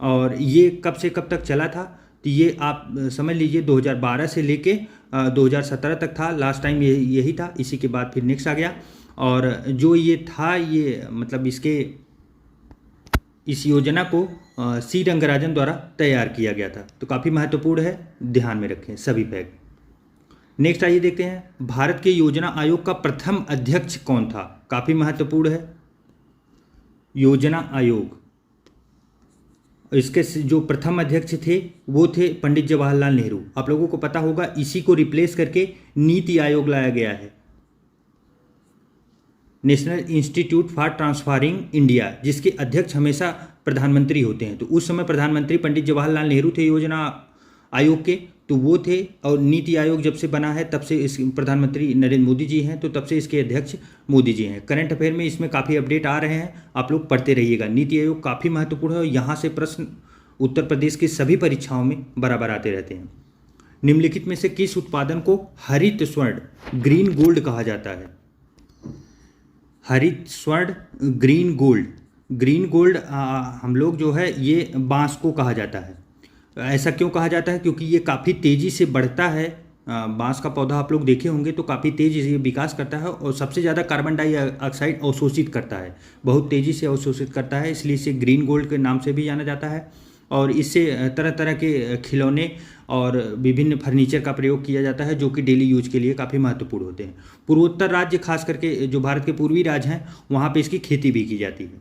Speaker 1: और ये कब से कब तक चला था? तो ये आप समझ लीजिए 2012 से लेके 2017 तक था, लास्ट टाइम यही था। इसी के बाद फिर नेक्स्ट आ गया, और जो ये था, ये मतलब इस योजना को सी रंगराजन द्वारा तैयार किया गया था। तो काफ़ी महत्वपूर्ण है, ध्यान में रखें सभी फैक्ट। नेक्स्ट आइए देखते हैं, भारत के योजना आयोग का प्रथम अध्यक्ष कौन था? काफ़ी महत्वपूर्ण है, योजना आयोग, इसके जो प्रथम अध्यक्ष थे वो थे पंडित जवाहरलाल नेहरू। आप लोगों को पता होगा, इसी को रिप्लेस करके नीति आयोग लाया गया है, national institute for transforming India, जिसके अध्यक्ष हमेशा प्रधानमंत्री होते हैं। तो उस समय प्रधानमंत्री पंडित जवाहरलाल नेहरू थे योजना आयोग के, तो वो थे। और नीति आयोग जब से बना है तब से इस प्रधानमंत्री नरेंद्र मोदी जी हैं, तो तब से इसके अध्यक्ष मोदी जी हैं। करंट अफेयर में इसमें काफ़ी अपडेट आ रहे हैं, आप लोग पढ़ते रहिएगा। नीति आयोग काफ़ी महत्वपूर्ण है और यहाँ से प्रश्न उत्तर प्रदेश की सभी परीक्षाओं में बराबर आते रहते हैं। निम्नलिखित में से किस उत्पादन को हरित स्वर्ण, ग्रीन गोल्ड कहा जाता है? हरित स्वर्ण, ग्रीन गोल्ड। ग्रीन गोल्ड हम लोग जो है ये बांस को कहा जाता है। ऐसा क्यों कहा जाता है? क्योंकि ये काफ़ी तेज़ी से बढ़ता है। बांस का पौधा आप लोग देखे होंगे, तो काफ़ी तेज़ी से विकास करता है और सबसे ज़्यादा कार्बन डाइऑक्साइड अवशोषित करता है, बहुत तेज़ी से अवशोषित करता है, इसलिए इसे ग्रीन गोल्ड के नाम से भी जाना जाता है। और इससे तरह तरह के खिलौने और विभिन्न फर्नीचर का प्रयोग किया जाता है, जो कि डेली यूज के लिए काफ़ी महत्वपूर्ण होते हैं। पूर्वोत्तर राज्य, खास करके जो भारत के पूर्वी राज्य हैं, वहाँ पे इसकी खेती भी की जाती है।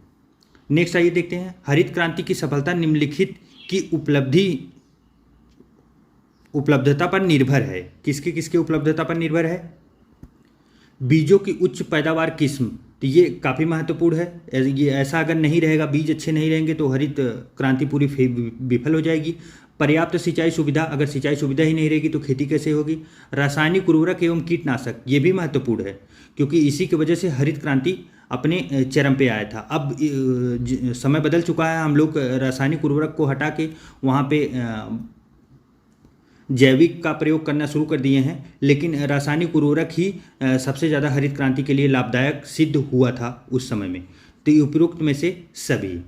Speaker 1: नेक्स्ट आइए देखते हैं, हरित क्रांति की सफलता निम्नलिखित की उपलब्धता पर निर्भर है। किसके उपलब्धता पर निर्भर है? बीजों की उच्च पैदावार किस्म, तो ये काफ़ी महत्वपूर्ण है। ये ऐसा अगर नहीं रहेगा, बीज अच्छे नहीं रहेंगे तो हरित क्रांति पूरी विफल हो जाएगी। पर्याप्त सिंचाई सुविधा, अगर सिंचाई सुविधा ही नहीं रहेगी तो खेती कैसे होगी। रासायनिक उर्वरक एवं कीटनाशक, ये भी महत्वपूर्ण है क्योंकि इसी की वजह से हरित क्रांति अपने चरम पे आया था। अब समय बदल चुका है, हम लोग रासायनिक उर्वरक को हटा के वहाँ पे जैविक का प्रयोग करना शुरू कर दिए हैं, लेकिन रासायनिक उर्वरक ही सबसे ज़्यादा हरित क्रांति के लिए लाभदायक सिद्ध हुआ था उस समय में। तो ये उपरोक्त में से सभी।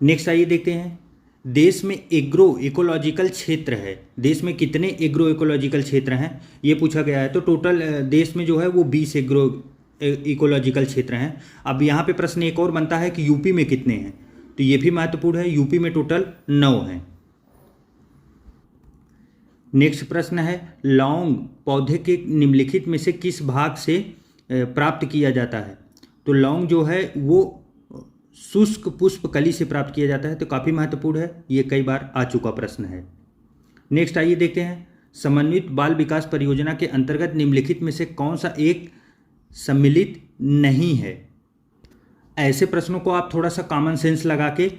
Speaker 1: नेक्स्ट आइए देखते हैं, देश में एग्रो इकोलॉजिकल क्षेत्र है, देश में कितने एग्रो इकोलॉजिकल क्षेत्र हैं ये पूछा गया है। तो टोटल देश में जो है वो 20 एग्रो इकोलॉजिकल क्षेत्र हैं। अब यहाँ पे प्रश्न एक और बनता है कि यूपी में कितने हैं, तो ये भी महत्वपूर्ण है, यूपी में टोटल 9 हैं। नेक्स्ट प्रश्न है, लौंग पौधे के निम्नलिखित में से किस भाग से प्राप्त किया जाता है। तो लौंग जो है वो शुष्क पुष्प कली से प्राप्त किया जाता है, तो काफ़ी महत्वपूर्ण है, ये कई बार आ चुका प्रश्न है। नेक्स्ट आइए देखते हैं, समन्वित बाल विकास परियोजना के अंतर्गत निम्नलिखित में से कौन सा एक सम्मिलित नहीं है। ऐसे प्रश्नों को आप थोड़ा सा कॉमन सेंस लगा के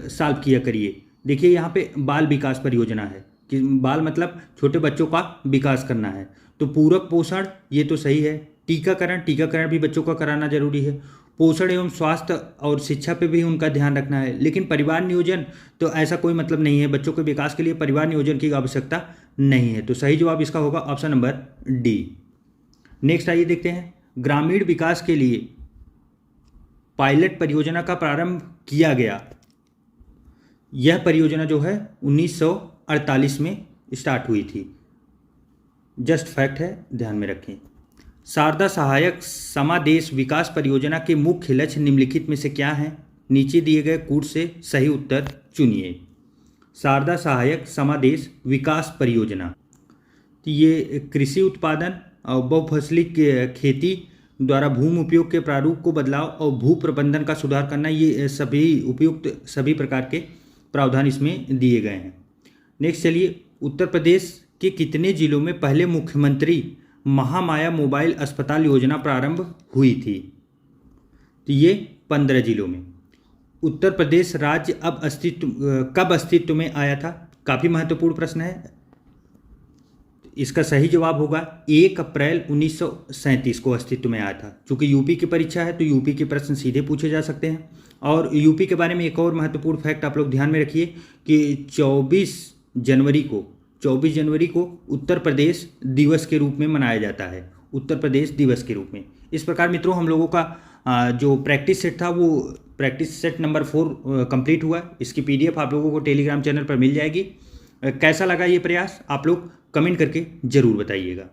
Speaker 1: सॉल्व किया करिए। देखिए यहाँ पे बाल विकास परियोजना है कि बाल मतलब छोटे बच्चों का विकास करना है, तो पूरक पोषण ये तो सही है। टीकाकरण भी बच्चों का कराना जरूरी है। पोषण एवं स्वास्थ्य और शिक्षा पे भी उनका ध्यान रखना है। लेकिन परिवार नियोजन तो ऐसा कोई मतलब नहीं है, बच्चों के विकास के लिए परिवार नियोजन की आवश्यकता नहीं है। तो सही जवाब इसका होगा ऑप्शन नंबर डी। नेक्स्ट आइए देखते हैं, ग्रामीण विकास के लिए पायलट परियोजना का प्रारंभ किया गया। यह परियोजना जो है 1948 में स्टार्ट हुई थी, जस्ट फैक्ट है, ध्यान में रखें। शारदा सहायक समादेश विकास परियोजना के मुख्य लक्ष्य निम्नलिखित में से क्या हैं, नीचे दिए गए कूट से सही उत्तर चुनिए। शारदा सहायक समादेश विकास परियोजना, तो ये कृषि उत्पादन और बहुफसली खेती द्वारा भूमि उपयोग के प्रारूप को बदलाव और भू प्रबंधन का सुधार करना, ये सभी उपयुक्त सभी प्रकार के प्रावधान इसमें दिए गए हैं। नेक्स्ट चलिए, उत्तर प्रदेश के कितने जिलों में पहले मुख्यमंत्री महामाया मोबाइल अस्पताल योजना प्रारंभ हुई थी। तो ये 15 जिलों में। उत्तर प्रदेश राज्य कब अस्तित्व में आया था, काफ़ी महत्वपूर्ण प्रश्न है। इसका सही जवाब होगा 1 अप्रैल 1937 को अस्तित्व में आया था। चूँकि यूपी की परीक्षा है तो यूपी के प्रश्न सीधे पूछे जा सकते हैं। और यूपी के बारे में एक और महत्वपूर्ण फैक्ट आप लोग ध्यान में रखिए कि 24 जनवरी को उत्तर प्रदेश दिवस के रूप में मनाया जाता है, उत्तर प्रदेश दिवस के रूप में। इस प्रकार मित्रों हम लोगों का जो प्रैक्टिस सेट था वो प्रैक्टिस सेट नंबर 4 कंप्लीट हुआ। इसकी PDF आप लोगों को टेलीग्राम चैनल पर मिल जाएगी। कैसा लगा ये प्रयास आप लोग कमेंट करके ज़रूर बताइएगा।